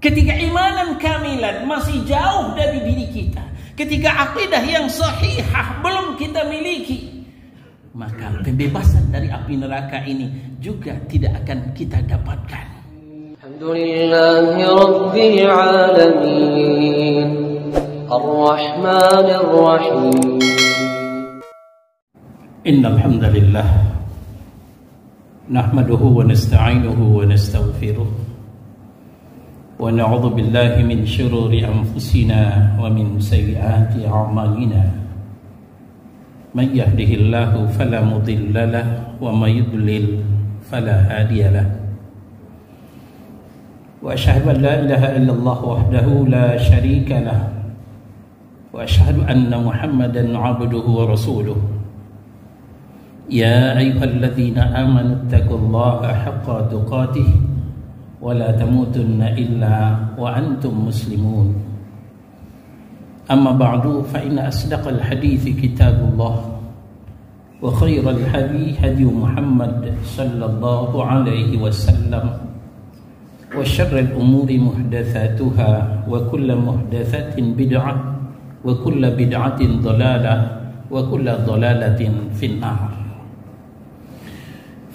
ketika imanan kamilan masih jauh dari diri kita, ketika akidah yang sahihah belum kita miliki, maka pembebasan dari api neraka ini juga tidak akan kita dapatkan. Alhamdulillahi Rabbil Alamin Ar-Rahmanir Rahim. Innal hamdalillah nahmaduhu wa nasta'inuhu wa nastaghfiruh wa na'udzu billahi min shururi anfusina wa min sayyiati a'malina. Man yahdihillahu fala mudilla lahu wa may yudlil fala hadiya lahu. Wa asyhadu an la ilaha illallah wahdahu la syarika lahu wa asyhadu anna Muhammadan 'abduhu wa rasuluh. Ya ayyuhalladzina amanu taqullaha haqqa tuqatih wa la tamutunna illa wa antum muslimun. Amma ba'du, fa inna asdaqal hadithi kitabullah wa khairal hadi hadi Muhammad sallallahu alaihi wasallam wa syarrul umuri muhdatsatuha wa kullu muhdatsatin bid'ah wa kullu bid'atin dhalalah wa kullu dhalalatin finnar.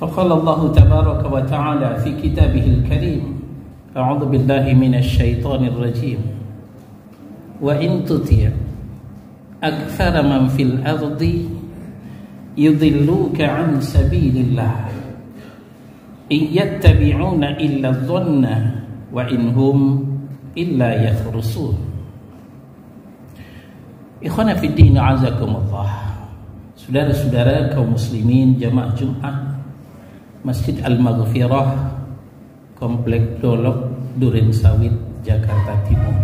فقال الله تبارك وتعالى في كتابه الكريم أعوذ بالله من الشيطان الرجيم وإن تطع أكثر من في الأرض يضلوك عن سبيل الله إن يتبعون إلا الظن وإن هم إلا يخرصون. Ikhwana fi din, azakumullah. Saudara-saudara kaum muslimin jamaah Jumat Masjid Al-Maghfirah, Komplek Dolok, Duren Sawit, Jakarta Timur.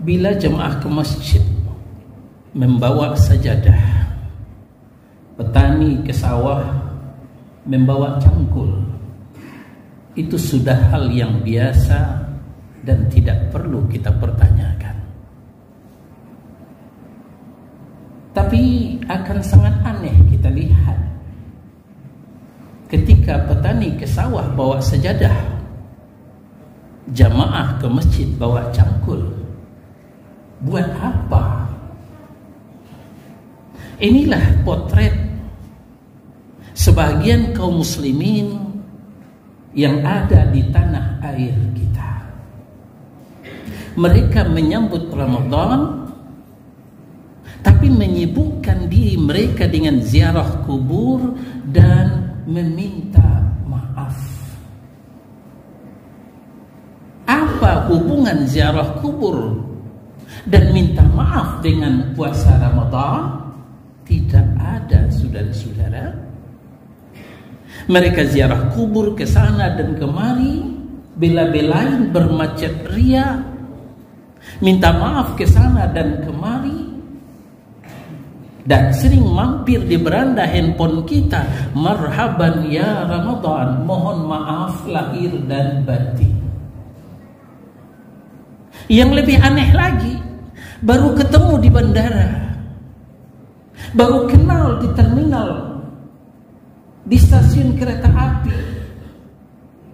Bila jemaah ke masjid membawa sajadah, petani ke sawah membawa cangkul, itu sudah hal yang biasa dan tidak perlu kita pertanyakan. Tapi akan sangat aneh kita lihat ketika petani ke sawah bawa sajadah, jamaah ke masjid bawa cangkul. Buat apa? Inilah potret sebagian kaum muslimin yang ada di tanah air kita. Mereka menyambut Ramadan, tapi menyibukkan diri mereka dengan ziarah kubur dan meminta maaf. Apa hubungan ziarah kubur dan minta maaf dengan puasa Ramadan? Tidak ada, saudara-saudara. Mereka ziarah kubur ke sana dan kemari, bela-belain bermacet ria, minta maaf ke sana dan kemari, dan sering mampir di beranda handphone kita, marhaban ya Ramadan, mohon maaf lahir dan batin. Yang lebih aneh lagi, baru ketemu di bandara, baru kenal di terminal, di stasiun kereta api,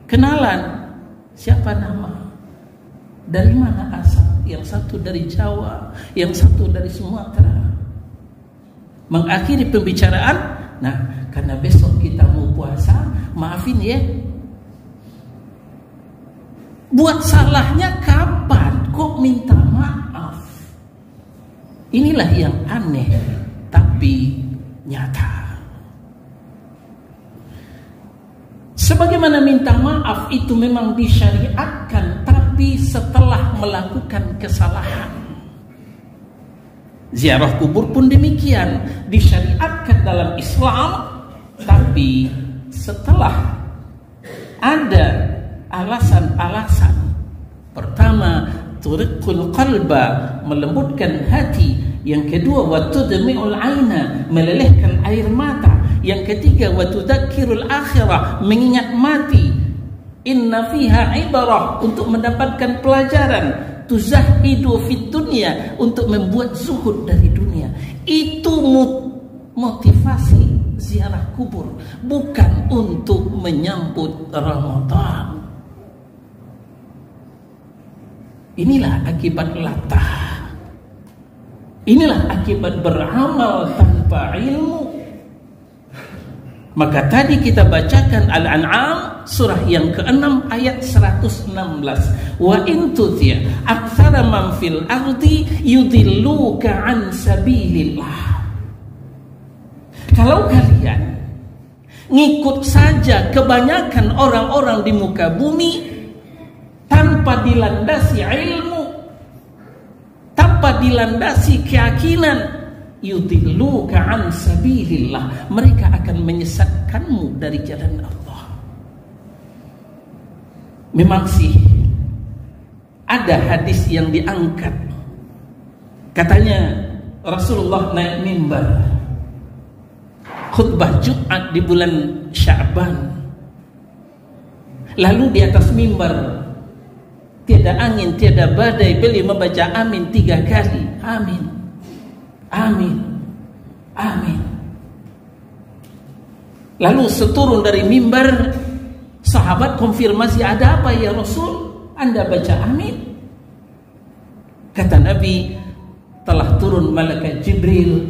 kenalan, siapa nama, dari mana asal, yang satu dari Jawa, yang satu dari Sumatera. Mengakhiri pembicaraan, nah karena besok kita mau puasa, maafin ya. Buat salahnya kapan? Kok minta maaf? Inilah yang aneh tapi nyata. Sebagaimana minta maaf itu memang disyariatkan, tapi setelah melakukan kesalahan. Ziarah kubur pun demikian, disyariatkan dalam Islam, tapi setelah ada alasan-alasan. Pertama, turiqul qalba, melembutkan hati. Yang kedua, wa tudmi'ul aina, melelehkan air mata. Yang ketiga, wa tudzakkirul akhirah, mengingat mati. Inna fiha ibarah, untuk mendapatkan pelajaran. Tuzahidu fid dunya, untuk membuat zuhud dari dunia. Itu motivasi ziarah kubur, bukan untuk menyambut Ramadan. Inilah akibat latah. Inilah akibat beramal tanpa ilmu. Maka tadi kita bacakan Al-An'am surah yang ke-6 ayat 116. Wa in tuti' aktsara man fil ardi yudilluka an sabilillah. Kalau kalian ngikut saja kebanyakan orang-orang di muka bumi tanpa dilandasi ilmu, tanpa dilandasi keyakinan, yudilluka an sabilillah, mereka akan menyesatkanmu dari jalan Allah. Memang sih ada hadis yang diangkat, katanya Rasulullah naik mimbar khutbah Jumat di bulan Sya'ban, lalu di atas mimbar tiada angin, tiada badai, beliau membaca amin 3 kali. Amin, amin, amin. Lalu seturun dari mimbar, sahabat konfirmasi, ada apa ya Rasul? Anda baca amin. Kata Nabi, telah turun malaikat Jibril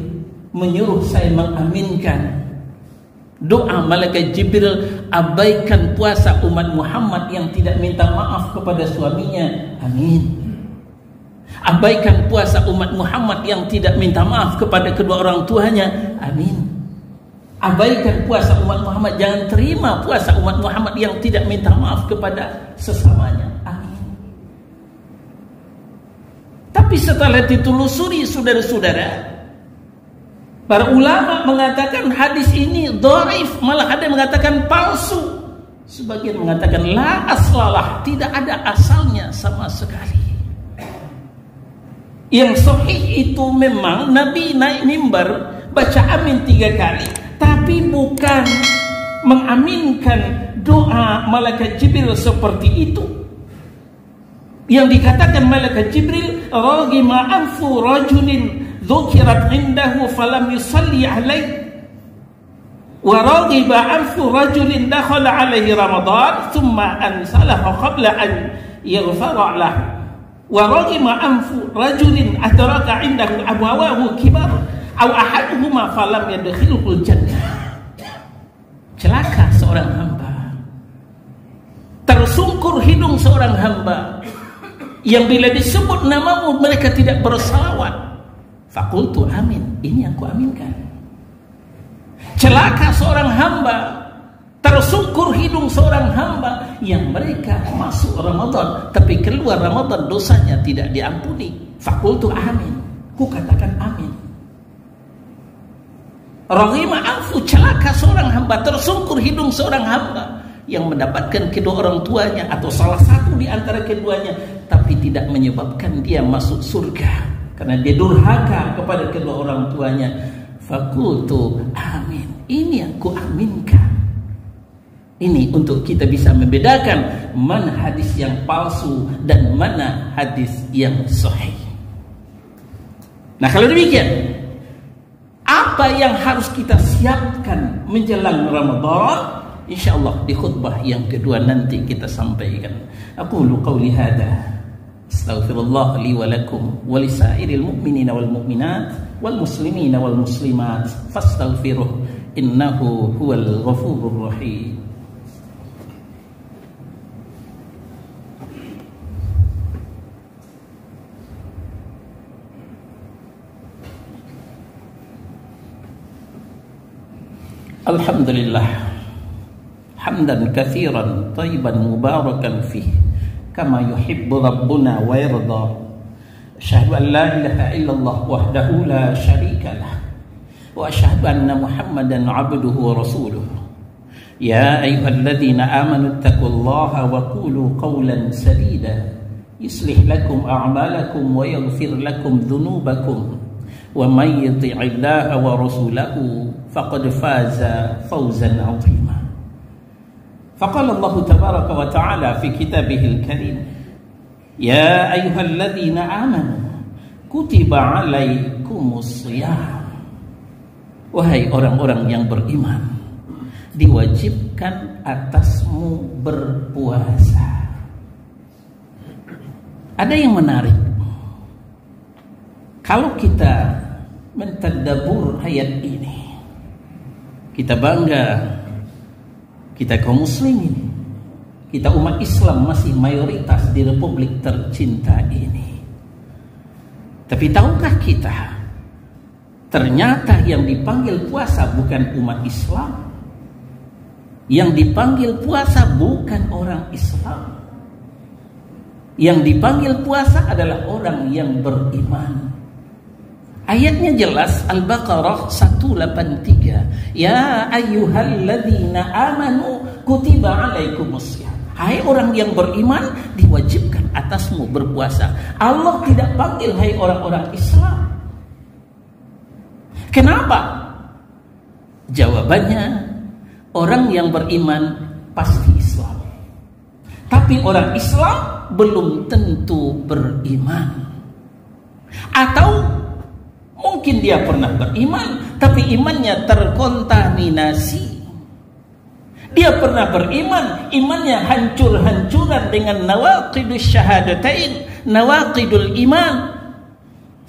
menyuruh saya mengaminkan doa malaikat Jibril, abaikan puasa umat Muhammad yang tidak minta maaf kepada suaminya. Amin. Abaikan puasa umat Muhammad yang tidak minta maaf kepada kedua orang tuanya. Amin. Abaikan puasa umat Muhammad, jangan terima puasa umat Muhammad yang tidak minta maaf kepada sesamanya. Amin. Tapi setelah ditelusuri, saudara-saudara, para ulama mengatakan hadis ini dhaif, malah ada yang mengatakan palsu. Sebagian mengatakan la aslalah, tidak ada asalnya sama sekali. Yang sahih itu memang Nabi naik mimbar baca amin 3 kali, tapi bukan mengaminkan doa malaikat Jibril seperti itu. Yang dikatakan malaikat Jibril, raghima anfu rajulin dzukirat indahu falam yusalli alaihi wa raghiba anfu rajulin dakhala alaihi ramadan thumma ansalahu qabla an yaghfara lahu wa raghima anfu rajulin adraka indahu abawahu kibar aw ahaduhuma falam yadkhilul jannah. Celaka seorang hamba, tersungkur hidung seorang hamba yang bila disebut namamu mereka tidak bersalawat. Fakultu amin, ini yang kuaminkan. Celaka seorang hamba, tersungkur hidung seorang hamba yang mereka masuk Ramadan tapi keluar Ramadan dosanya tidak diampuni. Fakultu amin, ku katakan amin. Raghima anfu, celaka seorang hamba, tersungkur hidung seorang hamba yang mendapatkan kedua orang tuanya atau salah satu di antara keduanya tapi tidak menyebabkan dia masuk surga karena dia durhaka kepada kedua orang tuanya. Fakultu amin, ini yang ku aminkan. Ini untuk kita bisa membedakan mana hadis yang palsu dan mana hadis yang sahih. Nah, kalau demikian, apa yang harus kita siapkan menjelang Ramadan? InsyaAllah di khutbah yang kedua nanti kita sampaikan. Aqulu qawli hadha, astaghfirullah li wa lakum wa lisairil mu'minina wal mu'minat wal muslimina wal muslimat fastaghfiruh innahu huwal ghafurur rahim. Alhamdulillah hamdan katsiran thayyiban mubarakan fih kama yuhibbu rabbuna wa yarda. Asyhadu an la ilaha illallah wahdahu la syarika lah wa asyhadu anna Muhammadan abduhu wa rasuluh. Ya ayyuhalladzina amanu taqullaha wa qulu qawlan sadida yuslih lakum a'malakum wa yaghfir lakum dhunubakum wa may yuti'illaha wa rasulahu faqad faza fawzan 'azima. فقال الله تبارك وتعالى في كتابه الكريم يا أيها الذين آمنوا كتب عليكم الصيام. Wahai orang-orang yang beriman, diwajibkan atasmu berpuasa. Ada yang menarik. Kalau kita mentadabbur ayat ini, kita bangga, kita kaum muslimin, kita umat Islam masih mayoritas di Republik tercinta ini. Tapi tahukah kita, ternyata yang dipanggil puasa bukan umat Islam, yang dipanggil puasa bukan orang Islam, yang dipanggil puasa adalah orang yang beriman. Ayatnya jelas, Al-Baqarah 183. Ya ayyuhalladzina amanu kutiba alaikumussyam. Hai orang yang beriman, diwajibkan atasmu berpuasa. Allah tidak panggil hai orang-orang Islam. Kenapa? Jawabannya, orang yang beriman pasti Islam. Tapi orang Islam belum tentu beriman. Atau mungkin dia pernah beriman, tapi imannya terkontaminasi. Dia pernah beriman, imannya hancur-hancuran dengan nawaqidus syahadatain, nawaqidul iman,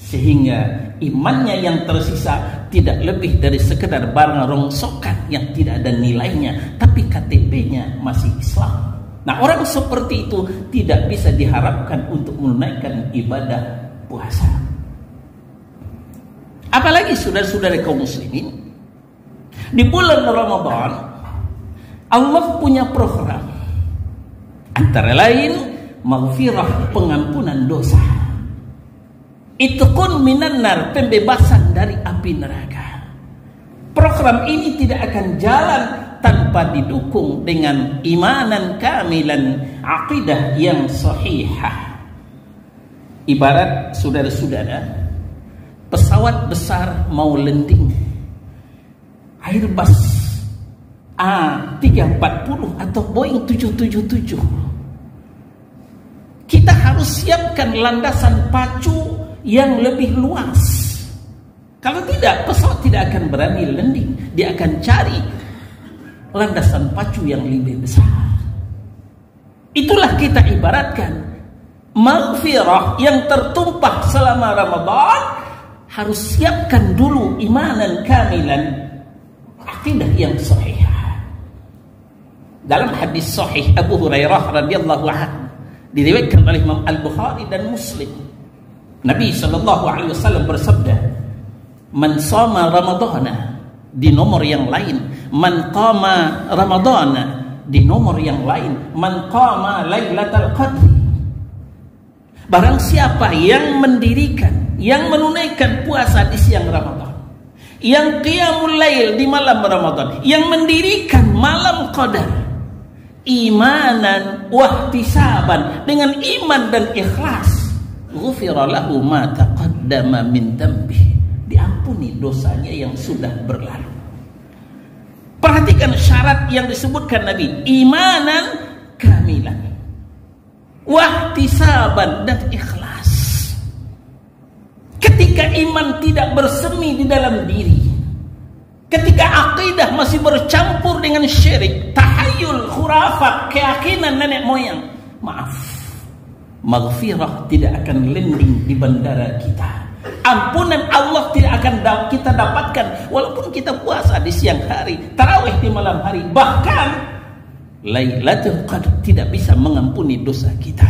sehingga imannya yang tersisa tidak lebih dari sekedar barang rongsokan yang tidak ada nilainya, tapi KTP-nya masih Islam. Nah, orang seperti itu tidak bisa diharapkan untuk menunaikan ibadah puasa. Apalagi saudara-saudara kaum muslimin, di bulan Ramadan Allah punya program, antara lain maghfirah, pengampunan dosa, itqun minan nar, pembebasan dari api neraka. Program ini tidak akan jalan tanpa didukung dengan imanan kamilan, aqidah yang sahihah. Ibarat saudara-saudara, pesawat besar mau landing, Airbus A340 atau Boeing 777. Kita harus siapkan landasan pacu yang lebih luas. Kalau tidak, pesawat tidak akan berani landing. Dia akan cari landasan pacu yang lebih besar. Itulah kita ibaratkan maghfirah yang tertumpah selama Ramadan. Harus siapkan dulu imanan kamilan, akidah yang sahih. Dalam hadis sahih Abu Hurairah radhiyallahu anhu, diriwayatkan oleh Imam Al-Bukhari dan Muslim, Nabi sallallahu alaihi wasallam bersabda, "Man shoma Ramadhana," di nomor yang lain, "Man qama Ramadhana," di nomor yang lain, "Man qama Lailatul Qadri." Barang siapa yang mendirikan, yang menunaikan puasa di siang Ramadan, yang qiyamul lail di malam Ramadan, yang mendirikan malam Qadar, imanan wahtisaban, dengan iman dan ikhlas, ghufira lahu ma taqaddama min dambi, diampuni dosanya yang sudah berlalu. Perhatikan syarat yang disebutkan Nabi, imanan kamilan, wahtisaban, dan ikhlas. Ketika iman tidak bersemi di dalam diri, ketika akidah masih bercampur dengan syirik, tahayul, khurafat, keyakinan nenek moyang, maaf, maghfirah tidak akan landing di bandara kita. Ampunan Allah tidak akan kita dapatkan walaupun kita puasa di siang hari, tarawih di malam hari, bahkan Lailatul Qadar tidak bisa mengampuni dosa kita.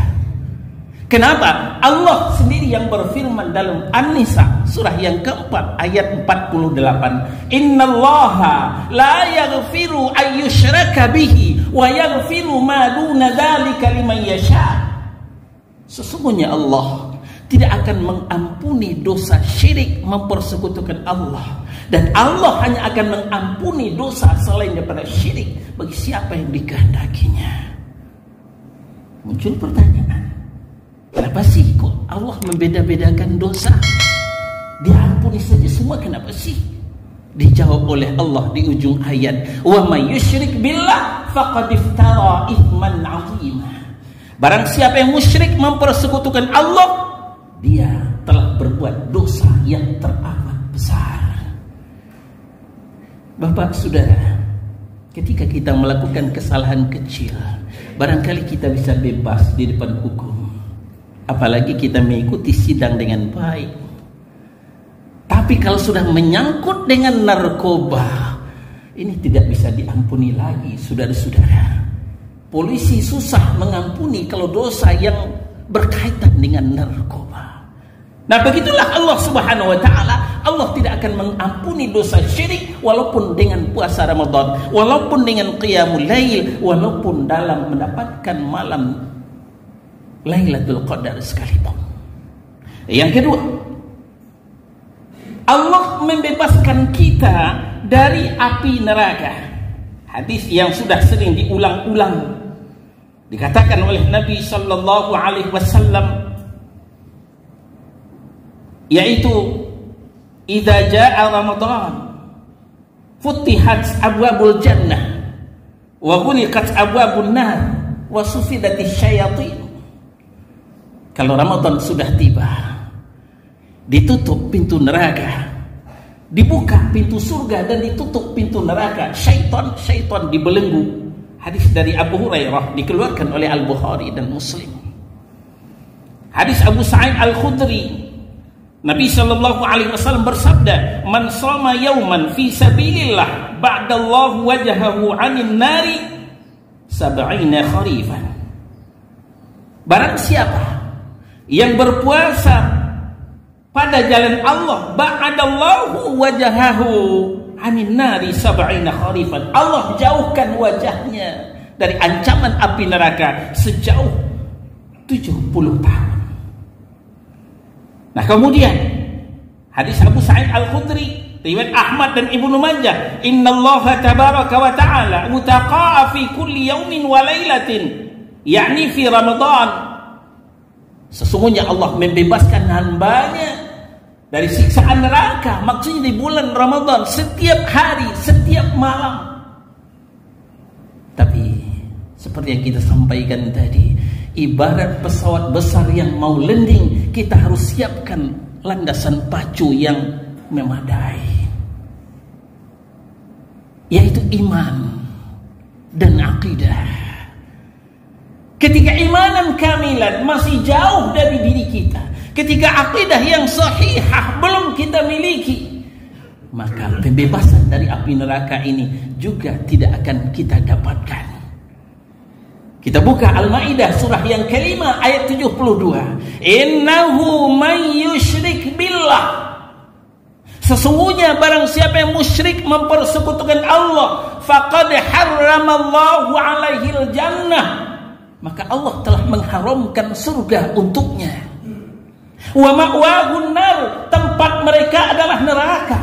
Kenapa? Allah sendiri yang berfirman dalam An-Nisa surah yang keempat ayat 48, "Innallaha la yaghfiru ayyushraka bihi wa yaghfiru ma duna dzalika liman yasha." Sesungguhnya Allah tidak akan mengampuni dosa syirik, mempersekutukan Allah, dan Allah hanya akan mengampuni dosa selain daripada syirik bagi siapa yang dikehendakinya. Muncul pertanyaan, kenapa sih kok Allah membeda-bedakan dosa? Diampuni saja semua, kenapa sih? Dijawab oleh Allah di ujung ayat, "Wa may yusyrik billah faqad iftara itsman 'azima." Barang siapa yang musyrik, mempersekutukan Allah, dia telah berbuat dosa yang teramat besar. Bapak saudara, ketika kita melakukan kesalahan kecil, barangkali kita bisa bebas di depan hukum. apalagi kita mengikuti sidang dengan baik. Tapi kalau sudah menyangkut dengan narkoba, ini tidak bisa diampuni lagi, saudara-saudara. Polisi susah mengampuni kalau dosa yang berkaitan dengan narkoba. Nah, begitulah Allah Subhanahu wa taala. Allah tidak akan mengampuni dosa syirik walaupun dengan puasa Ramadan, walaupun dengan qiyamul lail, walaupun dalam mendapatkan malam Lailatul Qadar sekalipun. Yang kedua, Allah membebaskan kita dari api neraka. Hadis yang sudah sering diulang-ulang, dikatakan oleh Nabi sallallahu alaihi wasallam, yaitu idza jaa Ramadan futihat abwabul jannah wa ghuliqat abwabun nar wa sufidatis syayatin. Kalau Ramadan sudah tiba, ditutup pintu neraka, dibuka pintu surga dan ditutup pintu neraka. Syaitan dibelenggu. Hadis dari Abu Hurairah dikeluarkan oleh Al-Bukhari dan Muslim. Hadis Abu Sa'id Al-Khudri, Nabi sallallahu alaihi wasallam bersabda, "Man shoma yauman fi sabilillah ba'dallahu wajhahu 'anil nari 70 kharifan." Barang siapa yang berpuasa pada jalan Allah, ba'adallahu wajahahu anin nari 70 kharifan. Allah jauhkan wajahnya dari ancaman api neraka sejauh 70 tahun. Nah, kemudian hadis Abu Sa'id Al-Khudri riwayat Ahmad dan Ibnu Majah, "Innallaha tabaraka wa ta'ala mutaqa'a fi kulli yaumin wa lailatin," yakni fi Ramadan. Sesungguhnya Allah membebaskan hambanya dari siksaan neraka, maksudnya di bulan Ramadan, setiap hari, setiap malam. Tapi seperti yang kita sampaikan tadi, ibarat pesawat besar yang mau landing, kita harus siapkan landasan pacu yang memadai, yaitu iman dan akidah. Ketika imanan kamilan masih jauh dari diri kita, ketika akidah yang sahihah belum kita miliki, maka pembebasan dari api neraka ini juga tidak akan kita dapatkan. Kita buka Al-Maidah surah yang kelima ayat 72. Innahu man yusyrik billah. Sesungguhnya barang siapa yang musyrik mempersekutukan Allah, faqad harramallahu alaihil jannah, maka Allah telah mengharamkan surga untuknya. Wa ma'wahun nar, tempat mereka adalah neraka.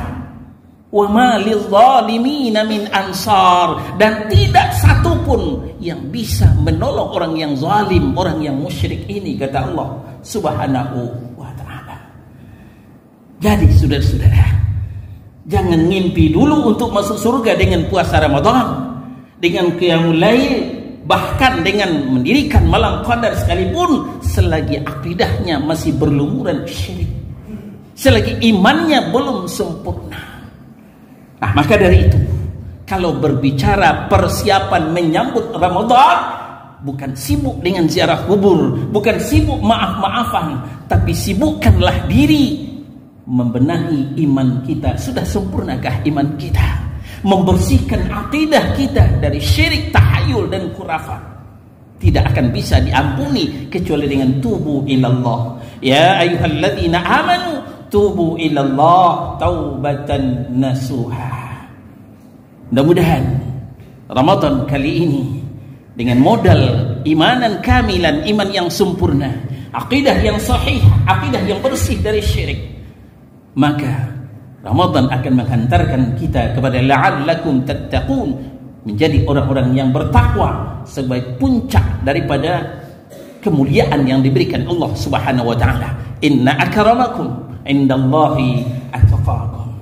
Wa ma lizzalimin min ansar, dan tidak satupun yang bisa menolong orang yang zalim, orang yang musyrik ini, kata Allah Subhanahu wa ta'ala. Jadi saudara-saudara, jangan ngimpi dulu untuk masuk surga dengan puasa Ramadan, dengan qiyamul lail, bahkan dengan mendirikan malam qadar sekalipun, selagi akidahnya masih berlumuran syirik, selagi imannya belum sempurna. Nah, maka dari itu, kalau berbicara persiapan menyambut Ramadan, bukan sibuk dengan ziarah kubur, bukan sibuk maaf-maafan, tapi sibukkanlah diri membenahi iman kita. Sudah sempurnakah iman kita? Membersihkan akidah kita dari syirik, tahayul dan khurafat. Tidak akan bisa diampuni kecuali dengan tubu ilallah. Ya ayyuhalladzina amanu tubu ilallah taubatan nasuha. Mudah-mudahan Ramadan kali ini dengan modal imanan kamilan, iman yang sempurna, akidah yang sahih, akidah yang bersih dari syirik, maka Ramadan akan menghantarkan kita kepada la'allakum tattaqun, menjadi orang-orang yang bertakwa sebagai puncak daripada kemuliaan yang diberikan Allah Subhanahu wa taala. Inna akramakum indallahi atqakum.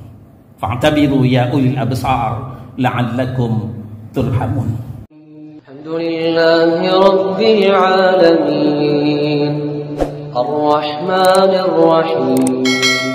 Fa'tabiru ya ulil absar la'allakum turhamun. Alhamdulillahi rabbil alamin. Ar-Rahmanir Rahim.